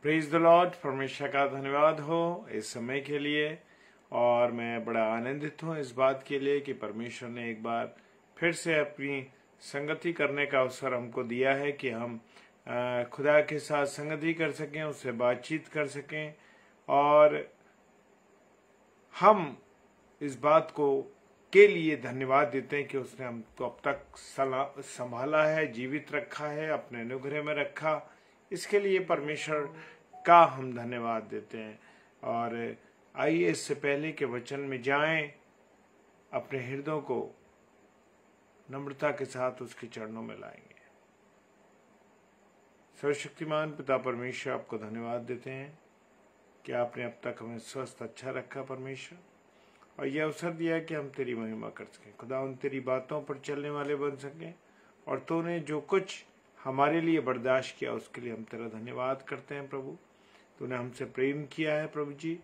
Praise the Lord. परमेश्वर का धन्यवाद हो इस समय के लिए। और मैं बड़ा आनंदित हूँ इस बात के लिए कि परमेश्वर ने एक बार फिर से अपनी संगति करने का अवसर हमको दिया है कि हम खुदा के साथ संगति कर सकें, उससे बातचीत कर सकें। और हम इस बात को के लिए धन्यवाद देते हैं कि उसने हमको अब तक संभाला है, जीवित रखा है, अपने अनुग्रह में रखा। इसके लिए परमेश्वर का हम धन्यवाद देते हैं। और आइए इससे पहले के वचन में जाएं, अपने हृदयों को नम्रता के साथ उसके चरणों में लाएंगे। सर्वशक्तिमान पिता परमेश्वर, आपको धन्यवाद देते हैं कि आपने अब तक हमें स्वस्थ अच्छा रखा परमेश्वर, और यह अवसर दिया कि हम तेरी महिमा कर सकें। खुदा उन तेरी बातों पर चलने वाले बन सकें, और तूने जो कुछ हमारे लिए बर्दाश्त किया उसके लिए हम तेरा धन्यवाद करते हैं प्रभु। तूने हमसे प्रेम किया है प्रभु जी,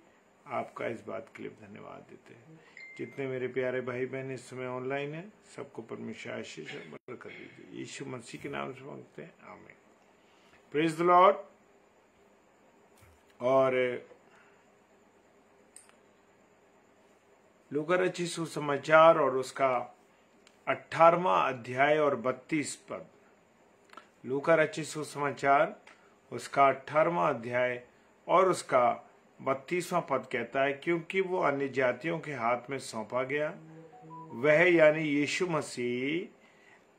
आपका इस बात के लिए धन्यवाद देते हैं। जितने मेरे प्यारे भाई बहन इस समय ऑनलाइन हैं, सबको परमेश्वर आशीष बरकत दीजिए। यीशु मसीह के नाम से मांगते हैं, आमीन। Praise the Lord. और लूका रचित सुसमाचार और उसका 18वां अध्याय और 32 पद। लूका रचित सुसमाचार उसका 18वां अध्याय और उसका 32वां पद कहता है, क्योंकि वो अन्य जातियों के हाथ में सौंपा गया, वह यानी यीशु मसीह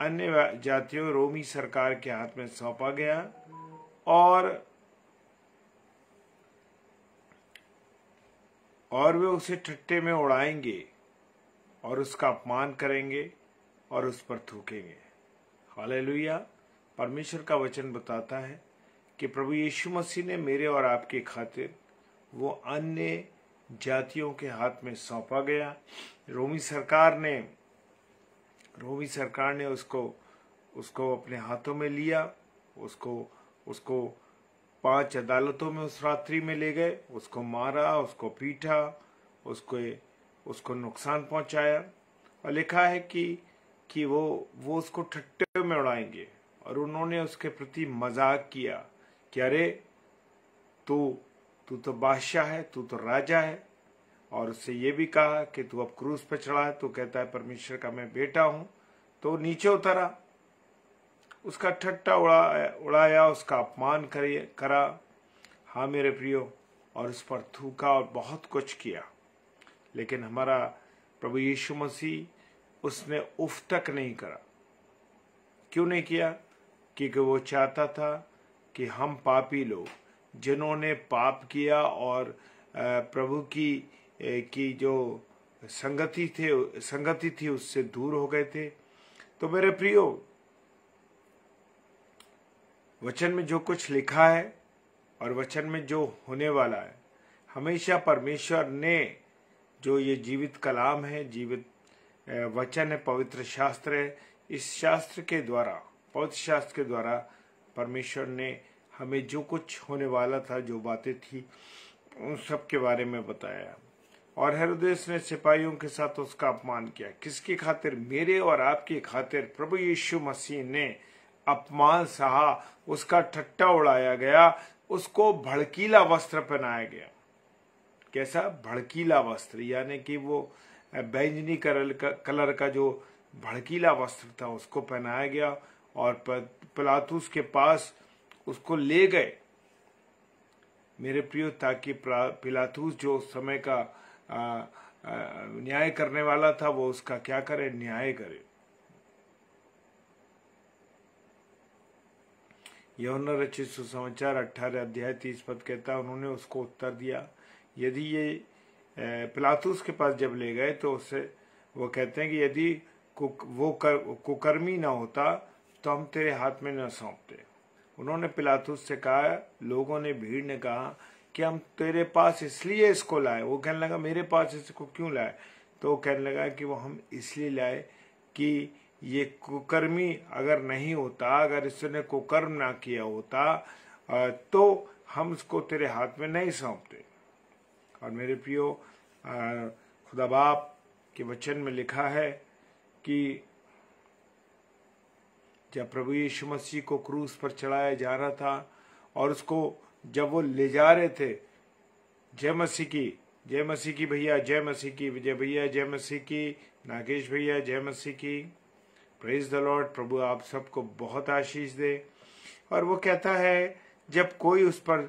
अन्य जातियों रोमी सरकार के हाथ में सौंपा गया, और वे उसे ठट्ठे में उड़ाएंगे और उसका अपमान करेंगे और उस पर थूकेंगे। हालेलुया। परमेश्वर का वचन बताता है कि प्रभु यीशु मसीह ने मेरे और आपके खातिर वो अन्य जातियों के हाथ में सौंपा गया। रोमी सरकार ने उसको अपने हाथों में लिया, उसको 5 अदालतों में उस रात्रि में ले गए, उसको मारा, उसको पीटा, उसको नुकसान पहुंचाया। और लिखा है कि वो उसको ठट्टे में उड़ाएंगे, और उन्होंने उसके प्रति मजाक किया कि अरे तू तो बादशाह है, तू तो राजा है। और उससे ये भी कहा कि तू अब क्रूस पे चढ़ा है, तो कहता है परमेश्वर का मैं बेटा हूं। तो नीचे उतरा, उसका ठट्टा उड़ाया, उसका अपमान करा। हाँ मेरे प्रियो, और उस पर थूका और बहुत कुछ किया। लेकिन हमारा प्रभु यीशु मसीह उसने उफ तक नहीं करा। क्यों नहीं किया? क्योंकि वो चाहता था कि हम पापी लोग जिन्होंने पाप किया और प्रभु की जो संगति थी उससे दूर हो गए थे। तो मेरे प्रियो, वचन में जो कुछ लिखा है और वचन में जो होने वाला है, हमेशा परमेश्वर ने जो ये जीवित कलाम है, जीवित वचन है, पवित्र शास्त्र है, इस शास्त्र के द्वारा, पवित्र शास्त्र के द्वारा परमेश्वर ने हमें जो कुछ होने वाला था, जो बातें थी, उन सब के बारे में बताया। और हेरोदेस ने सिपाहियों के साथ उसका अपमान किया। किसकी खातिर? मेरे और आपकी खातिर प्रभु यीशु मसीह ने अपमान सहा, उसका ठट्टा उड़ाया गया, उसको भड़कीला वस्त्र पहनाया गया। कैसा भड़कीला वस्त्र? यानी कि वो बैंगनी कलर का जो भड़कीला वस्त्र था उसको पहनाया गया, और पिलातुस के पास उसको ले गए मेरे प्रियो, ताकि पिलातुस जो समय का न्याय करने वाला था, वो उसका क्या करे? न्याय करे। यूहन्ना रचित सुसमाचार 18 अध्याय 30 पद कहता है, उन्होंने उसको उत्तर दिया। यदि ये पिलातुस के पास जब ले गए तो उससे वो कहते हैं कि यदि वो कुकर्मी ना होता तो हम तेरे हाथ में न सौंपते। उन्होंने पिलातुस से कहा, लोगों ने, भीड़ ने कहा कि हम तेरे पास इसलिए इसको लाए। वो कहने लगा मेरे पास इसको क्यों लाए? तो वो कहने लगा कि वो हम इसलिए लाए कि ये कुकर्मी अगर नहीं होता, अगर इसने कुकर्म ना किया होता, तो हम इसको तेरे हाथ में नहीं सौंपते। और मेरे प्रियो, खुदा बाप के वचन में लिखा है कि जब प्रभु यीशु मसीह को क्रूस पर चढ़ाया जा रहा था और उसको जब वो ले जा रहे थे, जय मसीह की, जय मसीह की भैया, जय मसीह की, विजय भैया जय मसीह की, नागेश भैया जय मसीह की, प्रेज द लॉर्ड। प्रभु आप सबको बहुत आशीष दे। और वो कहता है जब कोई उस पर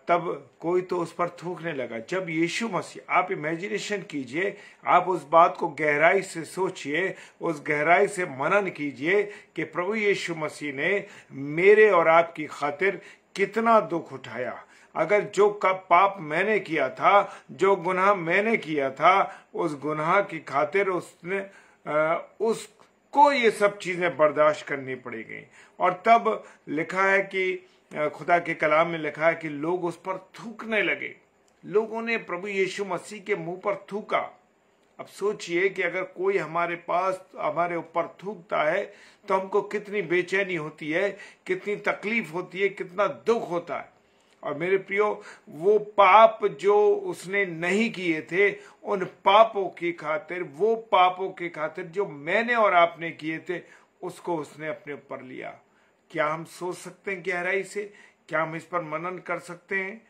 तब कोई तो उस पर थूकने लगा। जब यीशु मसीह, आप इमेजिनेशन कीजिए, आप उस बात को गहराई से सोचिए, उस गहराई से मनन कीजिए कि प्रभु यीशु मसीह ने मेरे और आपकी खातिर कितना दुख उठाया। अगर जो पाप मैंने किया था, जो गुनाह मैंने किया था, उस गुनाह की खातिर उसने उसको ये सब चीजें बर्दाश्त करनी पड़ेगी। और तब लिखा है कि खुदा के कलाम में लिखा है कि लोग उस पर थूकने लगे। लोगों ने प्रभु यीशु मसीह के मुंह पर थूका। अब सोचिए कि अगर कोई हमारे पास हमारे ऊपर थूकता है तो हमको कितनी बेचैनी होती है, कितनी तकलीफ होती है, कितना दुख होता है। और मेरे प्रियो, वो पाप जो उसने नहीं किए थे, उन पापों की खातिर, वो पापों की खातिर जो मैंने और आपने किए थे, उसको उसने अपने ऊपर लिया। क्या हम सोच सकते हैं गहराई से? क्या हम इस पर मनन कर सकते हैं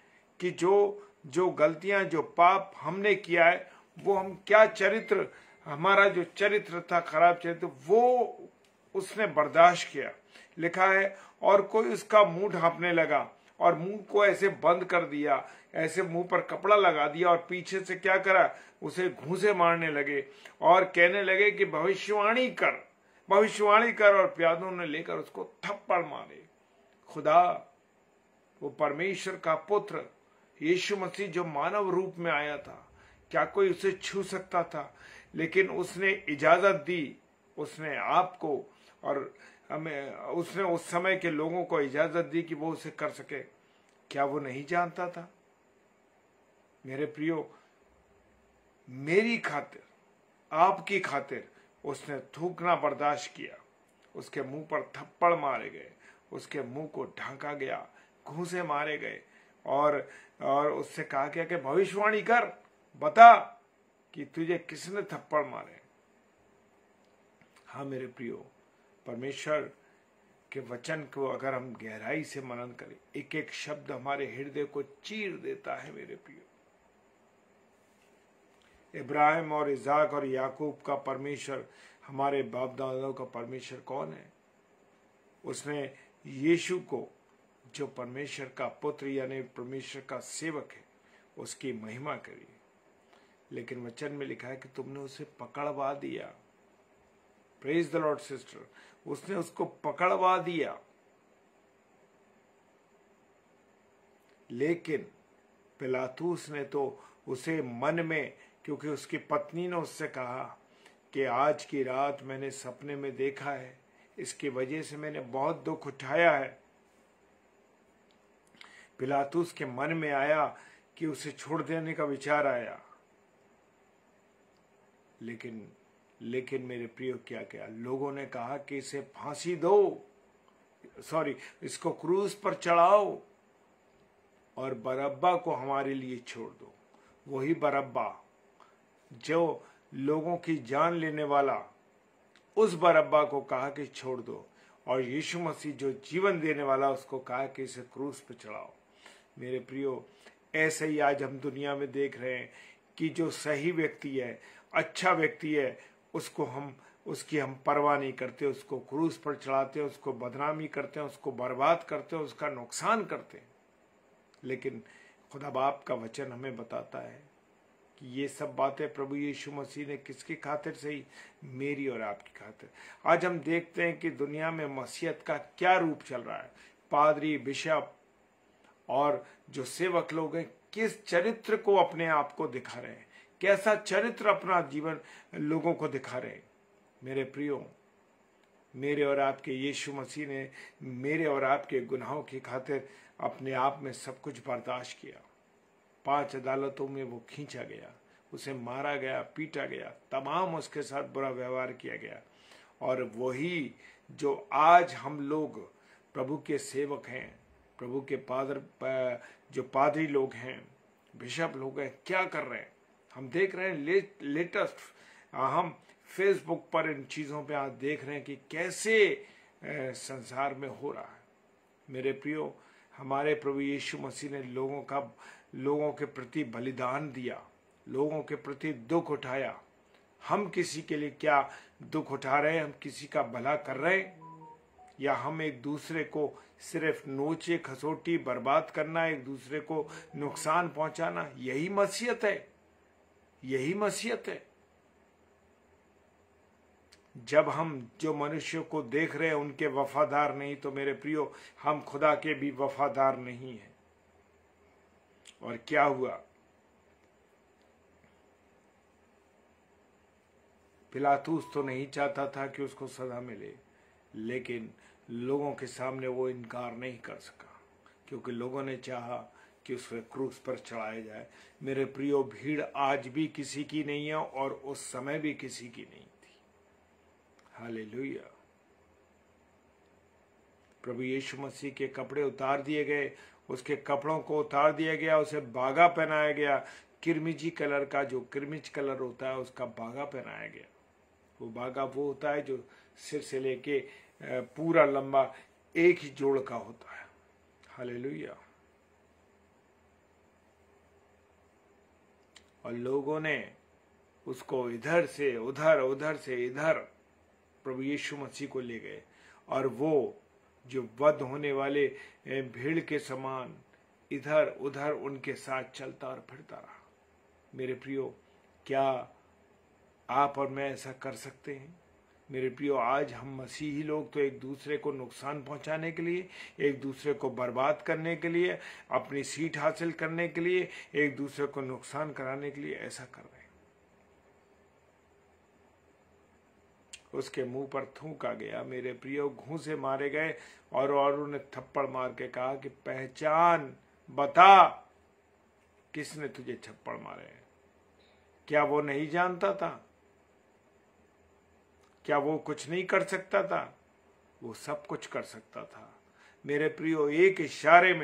कि जो गलतियां, जो पाप हमने किया है, वो हम क्या चरित्र, हमारा जो चरित्र था, खराब चरित्र, वो उसने बर्दाश्त किया। लिखा है और कोई उसका मुंह ढांपने लगा और मुंह को ऐसे बंद कर दिया, ऐसे मुंह पर कपड़ा लगा दिया और पीछे से क्या करा, उसे घूंसे मारने लगे और कहने लगे कि भविष्यवाणी कर, भविष्यवाणी कर। और प्यादों ने लेकर उसको थप्पड़ मारे। खुदा, वो परमेश्वर का पुत्र यीशु मसीह जो मानव रूप में आया था, क्या कोई उसे छू सकता था? लेकिन उसने इजाजत दी, उसने आपको और हमें, उसने उस समय के लोगों को इजाजत दी कि वो उसे कर सके। क्या वो नहीं जानता था? मेरे प्रियो, मेरी खातिर, आपकी खातिर उसने थूकना बर्दाश्त किया। उसके मुंह पर थप्पड़ मारे गए, उसके मुंह को ढांका गया, घूंसे मारे गए और उससे कहा गया कि भविष्यवाणी कर, बता कि तुझे किसने थप्पड़ मारे। हाँ मेरे प्रियो, परमेश्वर के वचन को अगर हम गहराई से मनन करें, एक एक शब्द हमारे हृदय को चीर देता है मेरे प्रियो। इब्राहिम और इजाक और याकूब का परमेश्वर, हमारे बाप दादाओं का परमेश्वर कौन है? उसने यीशु को, जो परमेश्वर का पुत्र यानी परमेश्वर का सेवक है, उसकी महिमा करी। लेकिन वचन में लिखा है कि तुमने उसे पकड़वा दिया। प्रेज द लॉर्ड सिस्टर, उसने उसको पकड़वा दिया। लेकिन पिलातूस ने तो उसे मन में, क्योंकि उसकी पत्नी ने उससे कहा कि आज की रात मैंने सपने में देखा है, इसकी वजह से मैंने बहुत दुख उठाया है। पिलातूस के मन में आया कि उसे छोड़ देने का विचार आया। लेकिन मेरे प्रियो, क्या क्या लोगों ने कहा कि इसे फांसी दो, इसको क्रूस पर चढ़ाओ और बरअब्बा को हमारे लिए छोड़ दो। वही बरअब्बा जो लोगों की जान लेने वाला, उस बरअब्बा को कहा कि छोड़ दो, और यीशु मसीह जो जीवन देने वाला, उसको कहा कि इसे क्रूस पर चढ़ाओ। मेरे प्रियो, ऐसे ही आज हम दुनिया में देख रहे हैं कि जो सही व्यक्ति है, अच्छा व्यक्ति है, उसकी हम परवाह नहीं करते, उसको क्रूस पर चढ़ाते हैं, उसको बदनामी करते हैं, उसको बर्बाद करते हैं, उसका नुकसान करते हैं। लेकिन खुदा बाप का वचन हमें बताता है कि ये सब बातें प्रभु यीशु मसीह ने किसकी खातिर सही? मेरी और आपकी खातिर। आज हम देखते हैं कि दुनिया में मसीहत का क्या रूप चल रहा है। पादरी, बिशप और जो सेवक लोग हैं, किस चरित्र को अपने आप को दिखा रहे हैं, कैसा चरित्र अपना जीवन लोगों को दिखा रहे हैं। मेरे प्रियो, मेरे और आपके यीशु मसीह ने मेरे और आपके गुनाहों की खातिर अपने आप में सब कुछ बर्दाश्त किया। 5 अदालतों में वो खींचा गया, उसे मारा गया, पीटा गया, तमाम उसके साथ बुरा व्यवहार किया गया। और वही जो आज हम लोग प्रभु के सेवक हैं, प्रभु के जो पादरी लोग हैं, बिशप लोग हैं, क्या कर रहे हैं? हम देख रहे हैं लेटेस्ट, हम फेसबुक पर इन चीज़ों पे आज देख रहे हैं कि कैसे संसार में हो रहा है। मेरे प्रियो, हमारे प्रभु यीशु मसीह ने लोगों के प्रति बलिदान दिया, लोगों के प्रति दुख उठाया। हम किसी के लिए क्या दुख उठा रहे हैं? हम किसी का भला कर रहे हैं, या हम एक दूसरे को सिर्फ नोचे खसोटी बर्बाद करना, एक दूसरे को नुकसान पहुंचाना? यही मसीहत है, यही मसीहत है। जब हम जो मनुष्यों को देख रहे हैं उनके वफादार नहीं, तो मेरे प्रियो हम खुदा के भी वफादार नहीं हैं। और क्या हुआ? पिलातूस तो नहीं चाहता था कि उसको सजा मिले, लेकिन लोगों के सामने वो इनकार नहीं कर सका, क्योंकि लोगों ने चाहा कि उसको क्रूस पर चढ़ाया जाए। मेरे प्रियो, भीड़ आज भी किसी की नहीं है और उस समय भी किसी की नहीं थी। हालेलुया। प्रभु यीशु मसीह के कपड़े उतार दिए गए, उसके कपड़ों को उतार दिया गया, उसे बागा पहनाया गया, किरमिजी कलर का, जो किरमिज कलर होता है उसका बागा पहनाया गया। वो बागा वो होता है जो सिर से लेके पूरा लंबा एक ही जोड़ का होता है। हालेलुया। और लोगों ने उसको इधर से उधर, उधर से इधर प्रभु यीशु मसीह को ले गए, और वो जो वध होने वाले भीड़ के समान इधर उधर उनके साथ चलता और फिरता रहा। मेरे प्रियो, क्या आप और मैं ऐसा कर सकते हैं? मेरे प्रियो, आज हम मसीही लोग तो एक दूसरे को नुकसान पहुंचाने के लिए, एक दूसरे को बर्बाद करने के लिए, अपनी सीट हासिल करने के लिए, एक दूसरे को नुकसान कराने के लिए ऐसा कर रहे हैं। उसके मुंह पर थूका गया, मेरे प्रियो, घूंसे मारे गए, और उन्हें थप्पड़ मार के कहा कि पहचान, बता किसने तुझे थप्पड़ मारे हैं। क्या वो नहीं जानता था? क्या वो कुछ नहीं कर सकता था? वो सब कुछ कर सकता था। मेरे प्रियो, एक इशारे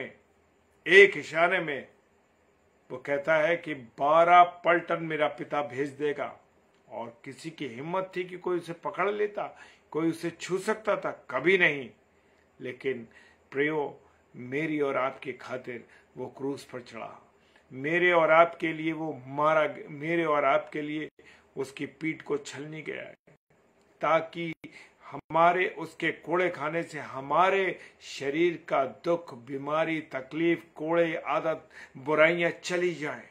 में वो कहता है कि 12 पलटन मेरा पिता भेज देगा। और किसी की हिम्मत थी कि कोई उसे पकड़ लेता, कोई उसे छू सकता था? कभी नहीं। लेकिन प्रियो, मेरी और आपकी खातिर वो क्रूस पर चढ़ा, मेरे और आपके लिए वो मारा, मेरे और आपके लिए उसकी पीठ को छलनी गया है, ताकि हमारे उसके कोड़े खाने से हमारे शरीर का दुख, बीमारी, तकलीफ, कोड़े, आदत, बुराइयां चली जाएं।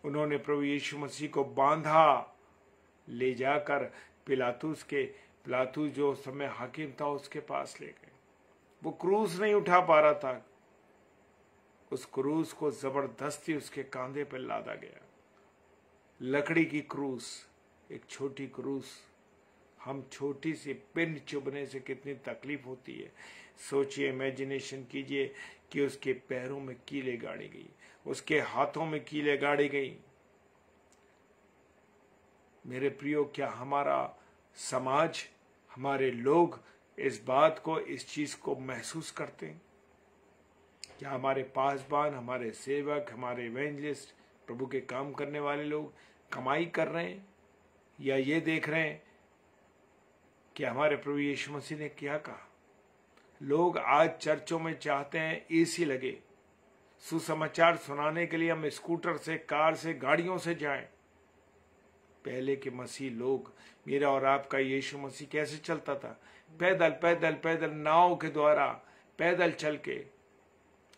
उन्होंने प्रभु यीशु मसीह को बांधा, ले जाकर पिलातूस जो उस समय हाकिम था उसके पास ले गए। वो क्रूस नहीं उठा पा रहा था, उस क्रूस को जबरदस्ती उसके कांधे पर लादा गया। लकड़ी की क्रूस, एक छोटी क्रूस। हम छोटी सी पिन चुभने से कितनी तकलीफ होती है। सोचिए, इमेजिनेशन कीजिए कि उसके पैरों में कीलें गाड़ी गई, उसके हाथों में कीलें गाड़ी गई। मेरे प्रियो, क्या हमारा समाज, हमारे लोग इस बात को, इस चीज को महसूस करते हैं? क्या हमारे पासबान, हमारे सेवक, हमारे इवेंजलिस्ट, प्रभु के काम करने वाले लोग कमाई कर रहे हैं, या ये देख रहे हैं कि हमारे प्रभु यीशु मसीह ने क्या कहा? लोग आज चर्चों में चाहते हैं एसी लगे, सुसमाचार सुनाने के लिए हम स्कूटर से, कार से, गाड़ियों से जाएं। पहले के मसीह लोग, मेरा और आपका यीशु मसीह कैसे चलता था? पैदल पैदल पैदल, नाव के द्वारा, पैदल चल के,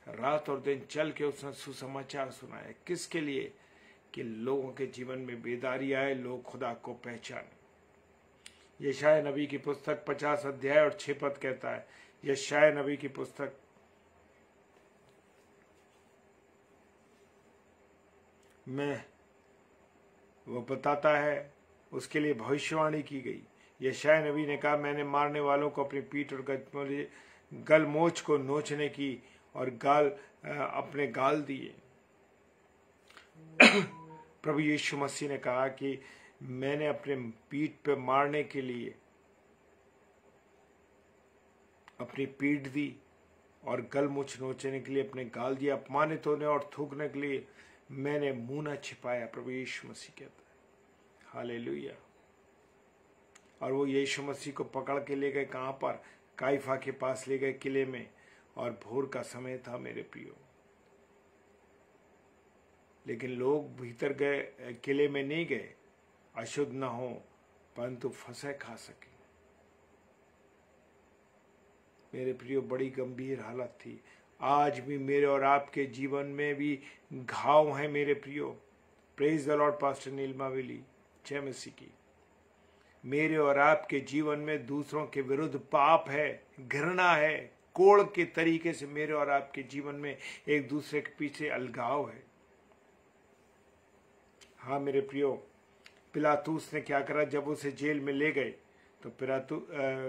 रात और दिन चल के उसने सुसमाचार सुनाया। किसके लिए? कि लोगों के जीवन में बेदारी आए, लोग खुदा को पहचाने। यशाया नबी की पुस्तक 50 अध्याय और 6 पद कहता है, यशाया नबी की पुस्तक में वो बताता है, उसके लिए भविष्यवाणी की गई। यशाया नबी ने कहा, मैंने मारने वालों को अपनी पीठ और गलमोछ को नोचने की और अपने गाल दिए। प्रभु यीशु मसीह ने कहा कि मैंने अपने पीठ पे मारने के लिए अपनी पीठ दी और गलमुछ नोचने के लिए अपने गाल दिया, अपमानित होने और थूकने के लिए मैंने मुंह न छिपाया। प्रभु यीशु मसीह कहता है। हालेलुया। और वो यीशु मसीह को पकड़ के ले गए कहां पर? काइफा के पास ले गए किले में, और भोर का समय था मेरे प्रियो। लेकिन लोग भीतर गए, किले में नहीं गए अशुद्ध न हो, परंतु फसह खा सके। मेरे प्रियो, बड़ी गंभीर हालत थी। आज भी मेरे और आपके जीवन में भी घाव है मेरे प्रियो। Praise the Lord. Pastor Neelma Willy, जय मसीह की। मेरे और आपके जीवन में दूसरों के विरुद्ध पाप है, घृणा है, कोड़ के तरीके से मेरे और आपके जीवन में एक दूसरे के पीछे अलगाव है। हाँ मेरे प्रियो, पिलातूस ने क्या करा, जब उसे जेल में ले गए तो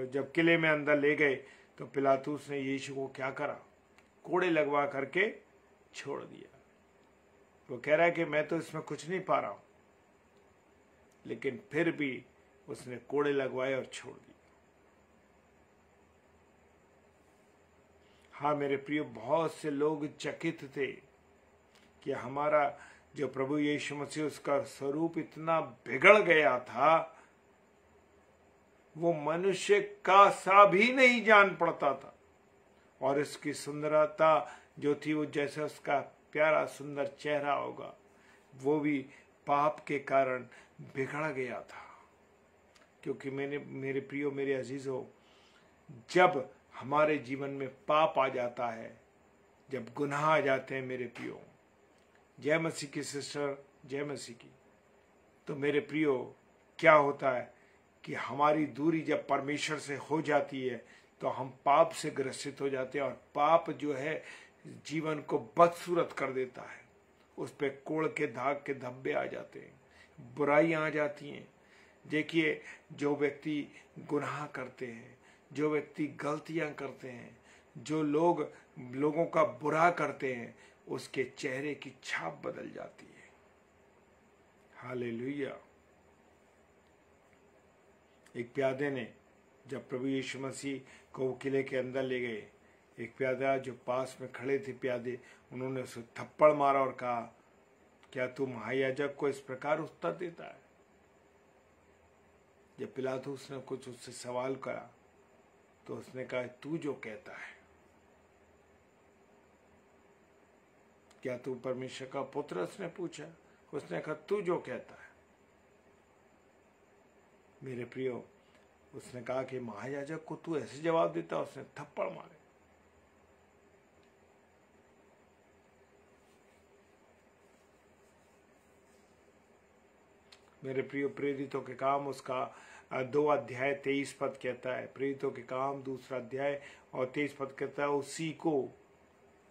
जब किले में अंदर ले गए तो पिलातूस ने यीशु को क्या करा, कोड़े लगवा करके छोड़ दिया। वो कह रहा है कि मैं तो इसमें कुछ नहीं पा रहा हूं, लेकिन फिर भी उसने कोड़े लगवाए और छोड़ दिए। हाँ मेरे प्रियो, बहुत से लोग चकित थे कि हमारा जो प्रभु यीशु मसीह, उसका स्वरूप इतना बिगड़ गया था, वो मनुष्य का सा भी नहीं जान पड़ता था, और इसकी सुंदरता जो थी वो जैसे उसका प्यारा सुंदर चेहरा होगा, वो भी पाप के कारण बिगड़ गया था। क्योंकि मेरे प्रियो, मेरे अजीजों, जब हमारे जीवन में पाप आ जाता है, जब गुनाह आ जाते हैं मेरे प्रियो, जय मसीह की सिस्टर, जय मसीह की, तो मेरे प्रियो क्या होता है कि हमारी दूरी जब परमेश्वर से हो जाती है तो हम पाप से ग्रसित हो जाते हैं, और पाप जो है जीवन को बदसूरत कर देता है। उस पे कोड़ के दाग के धब्बे आ जाते हैं, बुराइयां आ जाती हैं। देखिए, जो व्यक्ति गुनाह करते हैं, जो व्यक्ति गलतियां करते हैं, जो लोगों का बुरा करते हैं, उसके चेहरे की छाप बदल जाती है। हालेलुया। एक प्यादे ने, जब प्रभु यीशु मसीह को किले के अंदर ले गए, एक प्यादा जो पास में खड़े थे प्यादे, उन्होंने उसे थप्पड़ मारा और कहा, क्या तू महायाजक को इस प्रकार उत्तर देता है? जब पिलातुस ने कुछ उससे सवाल करा तो उसने कहा, तू जो कहता है, क्या तू परमेश्वर का पुत्र? उसने पूछा। उसने कहा, तू जो कहता है। मेरे प्रियो, उसने कहा कि महायाजक को तू ऐसे जवाब देता? उसने थप्पड़ मारे। मेरे प्रियो, प्रेरितों के काम उसका 2 अध्याय 23 पद कहता है। प्रेरितों के काम 2 अध्याय और 23 पद कहता है, उसी को,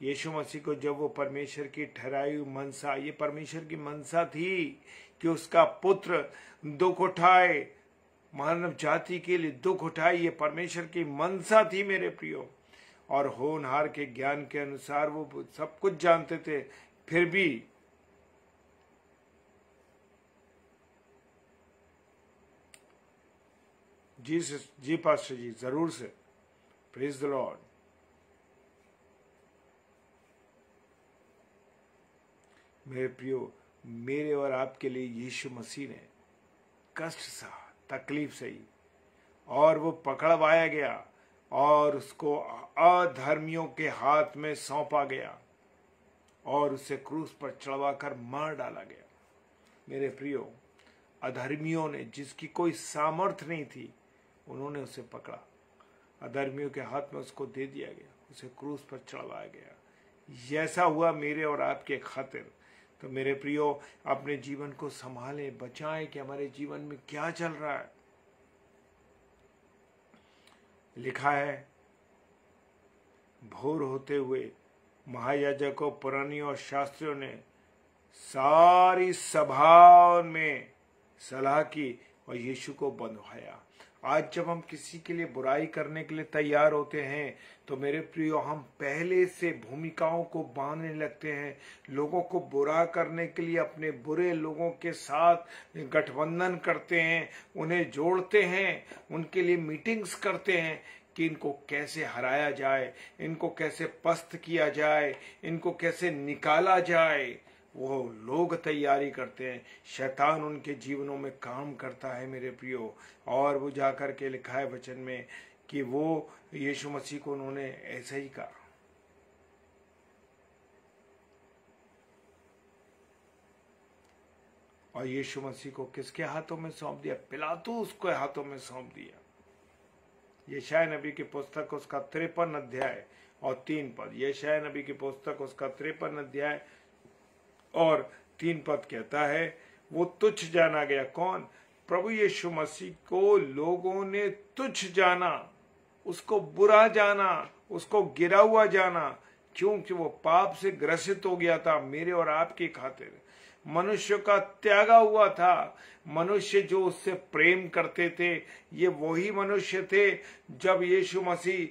यीशु मसीह को, जब वो परमेश्वर की ठहराई हुई मनसा, ये परमेश्वर की मनसा थी कि उसका पुत्र दुख उठाए, मानव जाति के लिए दुख उठाए, ये परमेश्वर की मनसा थी मेरे प्रियो। और होनहार के ज्ञान के अनुसार वो सब कुछ जानते थे, फिर भी जी पास्टर जी, जरूर से। Praise the Lord. मेरे प्रियो, मेरे और आपके लिए यीशु मसीह ने कष्ट सहा, तकलीफ सही, और वो पकड़वाया गया और उसको अधर्मियों के हाथ में सौंपा गया और उसे क्रूस पर चढ़वाकर मार डाला गया। मेरे प्रियो, अधर्मियों ने, जिसकी कोई सामर्थ्य नहीं थी, उन्होंने उसे पकड़ा, अधर्मियों के हाथ में उसको दे दिया गया, उसे क्रूस पर चढ़वाया गया। ऐसा हुआ मेरे और आपके खातिर। तो मेरे प्रियो, अपने जीवन को संभालें, बचाएं कि हमारे जीवन में क्या चल रहा है। लिखा है, भोर होते हुए महायाजकों, पुरानियों और शास्त्रियों ने सारी सभा में सलाह की और यीशु को बंधवाया। आज जब हम किसी के लिए बुराई करने के लिए तैयार होते हैं तो मेरे प्रियो, हम पहले से भूमिकाओं को बांधने लगते हैं, लोगों को बुरा करने के लिए अपने बुरे लोगों के साथ गठबंधन करते हैं, उन्हें जोड़ते हैं, उनके लिए मीटिंग्स करते हैं कि इनको कैसे हराया जाए, इनको कैसे पस्त किया जाए, इनको कैसे निकाला जाए। वो लोग तैयारी करते हैं, शैतान उनके जीवनों में काम करता है मेरे प्रियो। और वो जाकर के लिखा है वचन में कि वो यीशु मसीह को उन्होंने ऐसा ही कहा। और यीशु मसीह को किसके हाथों में सौंप दिया? पिलातुस के हाथों में सौंप दिया। यशायाह नबी की पुस्तक उसका 53 अध्याय और 3 पद। यशायाह नबी की पुस्तक उसका 53 अध्याय और 3 पद कहता है, वो तुच्छ जाना गया। कौन? प्रभु यीशु मसीह को लोगों ने तुच्छ जाना, उसको बुरा जाना, उसको गिरा हुआ जाना, क्योंकि वो पाप से ग्रसित हो गया था मेरे और आपकी खातिर। मनुष्य का त्यागा हुआ था। मनुष्य जो उससे प्रेम करते थे, ये वही मनुष्य थे जब यीशु मसीह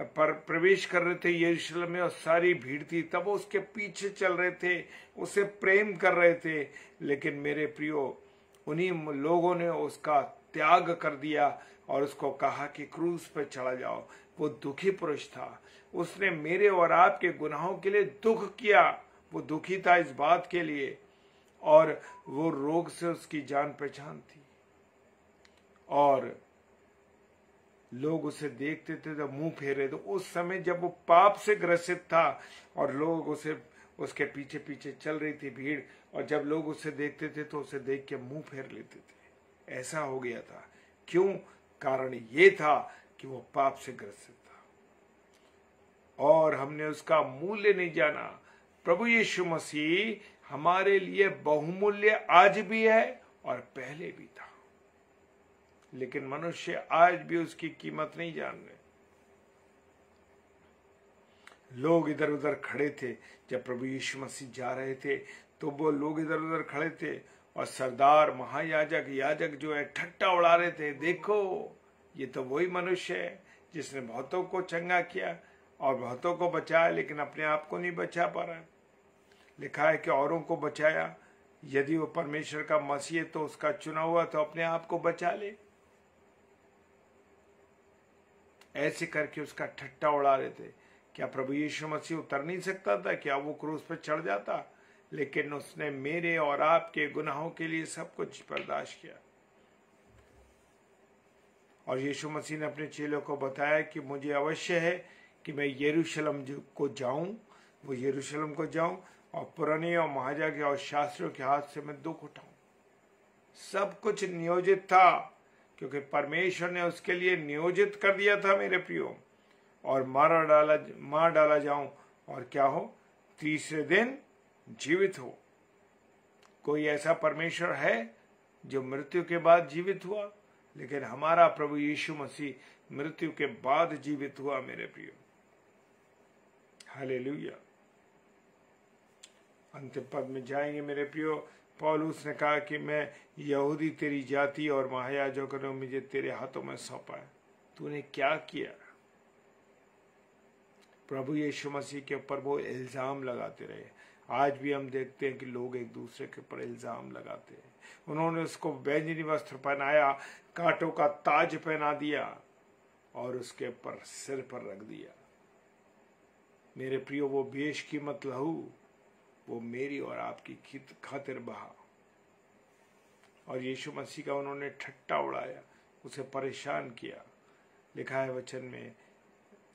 पर प्रवेश कर रहे थे यरूशलेम में और सारी भीड़ थी, तब उसके पीछे चल रहे थे, उसे प्रेम कर रहे थे। लेकिन मेरे प्रियो, उन्हीं लोगों ने उसका त्याग कर दिया और उसको कहा कि क्रूस पे चढ़ा जाओ। वो दुखी पुरुष था, उसने मेरे और आपके गुनाहों के लिए दुख किया। वो दुखी था इस बात के लिए, और वो रोग से उसकी जान पहचान थी, और लोग उसे देखते थे तो मुंह फेरे। तो उस समय जब वो पाप से ग्रसित था और लोग उसे उसके पीछे पीछे चल रही थी भीड़, और जब लोग उसे देखते थे तो उसे देख के मुंह फेर लेते थे। ऐसा हो गया था। क्यों? कारण ये था कि वो पाप से ग्रसित था और हमने उसका मूल्य नहीं जाना। प्रभु यीशु मसीह हमारे लिए बहुमूल्य आज भी है और पहले भी था, लेकिन मनुष्य आज भी उसकी कीमत नहीं जान रहे। लोग इधर उधर खड़े थे जब प्रभु यीशु मसीह जा रहे थे, तो वो लोग इधर उधर खड़े थे और सरदार, महायाजक, याजक जो है ठट्टा उड़ा रहे थे। देखो, ये तो वही मनुष्य है जिसने बहुतों को चंगा किया और बहुतों को बचाया, लेकिन अपने आप को नहीं बचा पा रहा है। लिखा है कि औरों को बचाया। यदि वो परमेश्वर का मसीह है तो उसका चुना हुआ तो अपने आप को बचा ले। ऐसे करके उसका ठट्टा उड़ा रहे थे। क्या प्रभु यीशु मसीह उतर नहीं सकता था? क्या वो क्रूस पर चढ़ जाता? लेकिन उसने मेरे और आपके गुनाहों के लिए सब कुछ बर्दाश्त किया। और यीशु मसीह ने अपने चेलों को बताया कि मुझे अवश्य है कि मैं यरूशलेम को जाऊं, वो यरूशलेम को जाऊं और पुराने और महायाजक और शास्त्रियों के हाथ से मैं दुख उठाऊं। सब कुछ नियोजित था, क्योंकि परमेश्वर ने उसके लिए नियोजित कर दिया था मेरे प्रियो। और मार डाला जाऊं और क्या हो? तीसरे दिन जीवित हो। कोई ऐसा परमेश्वर है जो मृत्यु के बाद जीवित हुआ? लेकिन हमारा प्रभु यीशु मसीह मृत्यु के बाद जीवित हुआ मेरे प्रियो। हालेलुया। अंतिम पद में जाएंगे मेरे प्रियो। पौलुस ने कहा कि मैं यहूदी तेरी जाति और महायाजकों ने मुझे तेरे हाथों में सौंपा है। तूने क्या किया? प्रभु यीशु मसीह के ऊपर वो इल्जाम लगाते रहे। आज भी हम देखते हैं कि लोग एक दूसरे के ऊपर इल्जाम लगाते हैं। उन्होंने उसको बैंजनी वस्त्र पहनाया, कांटों का ताज पहना दिया और उसके ऊपर सिर पर रख दिया। मेरे प्रियो, वो बेशकीमत लहू वो मेरी और आपकी खातिर बहा, और यीशु मसीह का उन्होंने ठट्टा उड़ाया, उसे परेशान किया। लिखा है वचन में,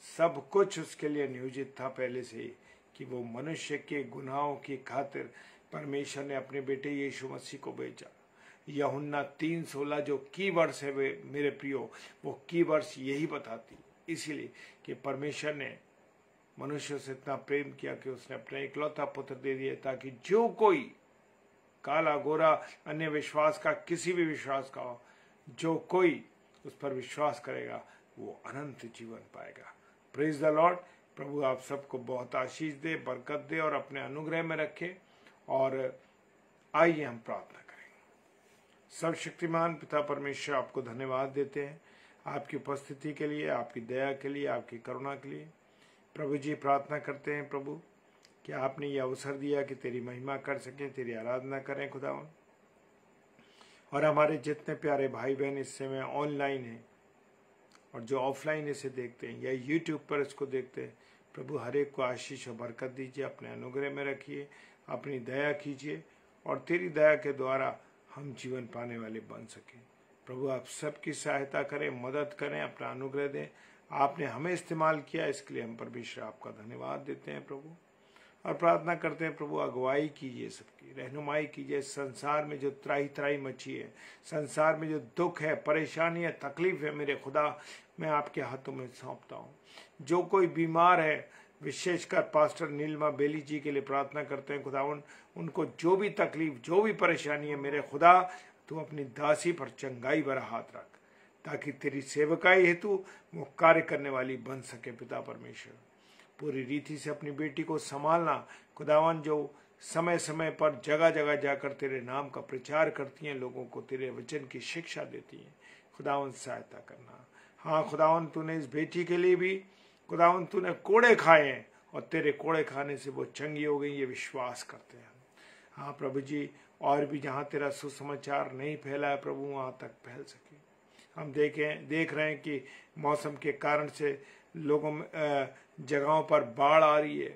सब कुछ उसके लिए नियोजित था पहले से ही, कि वो मनुष्य के गुनाहों की खातिर परमेश्वर ने अपने बेटे यीशु मसीह को भेजा। यूहन्ना 3:16 जो की वर्ष है मेरे प्रियो, वो की वर्ष यही बताती, इसीलिए कि परमेश्वर ने मनुष्य से इतना प्रेम किया कि उसने अपना इकलौता पुत्र दे दिया, ताकि जो कोई काला गोरा अन्य विश्वास का, किसी भी विश्वास का हो, जो कोई उस पर विश्वास करेगा वो अनंत जीवन पाएगा। Praise the Lord. प्रभु आप सबको बहुत आशीष दे, बरकत दे और अपने अनुग्रह में रखे। और आइए हम प्रार्थना करें। सर्वशक्तिमान पिता परमेश्वर, आपको धन्यवाद देते हैं आपकी उपस्थिति के लिए, आपकी दया के लिए, आपकी करुणा के लिए। प्रभु जी, प्रार्थना करते हैं प्रभु कि आपने ये अवसर दिया कि तेरी महिमा कर सके, तेरी आराधना करें खुदावन। और हमारे जितने प्यारे भाई बहन इस समय ऑनलाइन हैं और जो ऑफलाइन इसे देखते हैं या यूट्यूब पर इसको देखते हैं, प्रभु हर एक को आशीष और बरकत दीजिए, अपने अनुग्रह में रखिए, अपनी दया कीजिए और तेरी दया के द्वारा हम जीवन पाने वाले बन सकें। प्रभु आप सबकी सहायता करें, मदद करें, अपना अनुग्रह दें। आपने हमें इस्तेमाल किया, इसके लिए हम परमेश्वर आपका धन्यवाद देते हैं प्रभु, और प्रार्थना करते हैं प्रभु अगुवाई कीजिए, सबकी रहनुमाई कीजिए। संसार में जो त्राही त्राही मची है, संसार में जो दुख है, परेशानी है, तकलीफ है, मेरे खुदा मैं आपके हाथों में सौंपता हूँ। जो कोई बीमार है, विशेषकर पास्टर नीलमा बेली जी के लिए प्रार्थना करते हैं खुदावन, उनको जो भी तकलीफ, जो भी परेशानी है, मेरे खुदा तू अपनी दासी पर चंगाई भरा हाथ रख, ताकि तेरी सेवकाई हेतु वो कार्य करने वाली बन सके। पिता परमेश्वर पूरी रीति से अपनी बेटी को संभालना खुदावन, जो समय समय पर जगह जगह जाकर तेरे नाम का प्रचार करती हैं, लोगों को तेरे वचन की शिक्षा देती हैं, खुदावन सहायता करना। हाँ खुदावन, तूने इस बेटी के लिए भी खुदावन तूने कोड़े खाए हैं, और तेरे कोड़े खाने से वो चंगी हो गई, ये विश्वास करते हैं। हाँ प्रभु जी, और भी जहाँ तेरा सुसमाचार नहीं फैला है प्रभु, वहाँ तक फैल सके। हम देख रहे हैं कि मौसम के कारण से लोगों में जगहों पर बाढ़ आ रही है,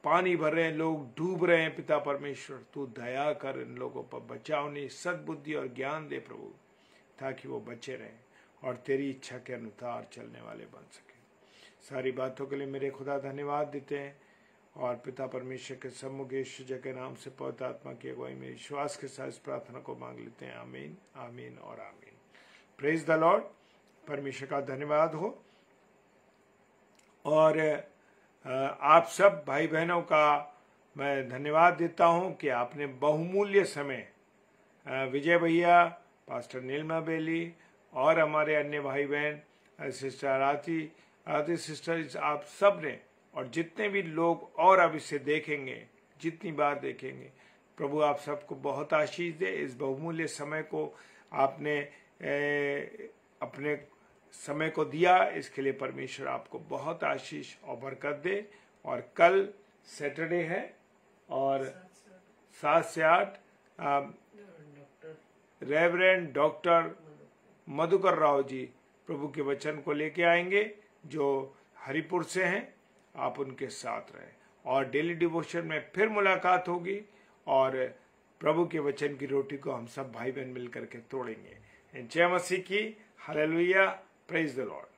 पानी भर रहे हैं, लोग डूब रहे हैं। पिता परमेश्वर तू दया कर, इन लोगों पर बचाव नहीं, सद्बुद्धि और ज्ञान दे प्रभु, ताकि वो बचे रहें और तेरी इच्छा के अनुसार चलने वाले बन सके। सारी बातों के लिए मेरे खुदा धन्यवाद देते हैं, और पिता परमेश्वर के सम्मुख यीशु के नाम से पवित्र आत्मा की अगुवाई में विश्वास के साथ इस प्रार्थना को मांग लेते हैं। आमीन, आमीन और आमीन। Praise the Lord. परमेश्वर का धन्यवाद हो। और आप सब भाई बहनों का मैं धन्यवाद देता हूं कि आपने बहुमूल्य समय विजय भैया, पास्टर नीलमा बेली और हमारे अन्य भाई बहन, सिस्टर आरती सिस्टर, आप सब ने, और जितने भी लोग और अब इसे देखेंगे, जितनी बार देखेंगे, प्रभु आप सबको बहुत आशीष दे। इस बहुमूल्य समय को आपने अपने समय को दिया, इसके लिए परमेश्वर आपको बहुत आशीष और बरकत दे। और कल सैटरडे है, और 7 से 8 रेवरेंड डॉक्टर मधुकर राव जी प्रभु के वचन को लेके आएंगे, जो हरिपुर से हैं। आप उनके साथ रहें, और डेली डिवोशन में फिर मुलाकात होगी, और प्रभु के वचन की रोटी को हम सब भाई बहन मिलकर के तोड़ेंगे। जय मसीह की। हालेलुया। Praise the Lord.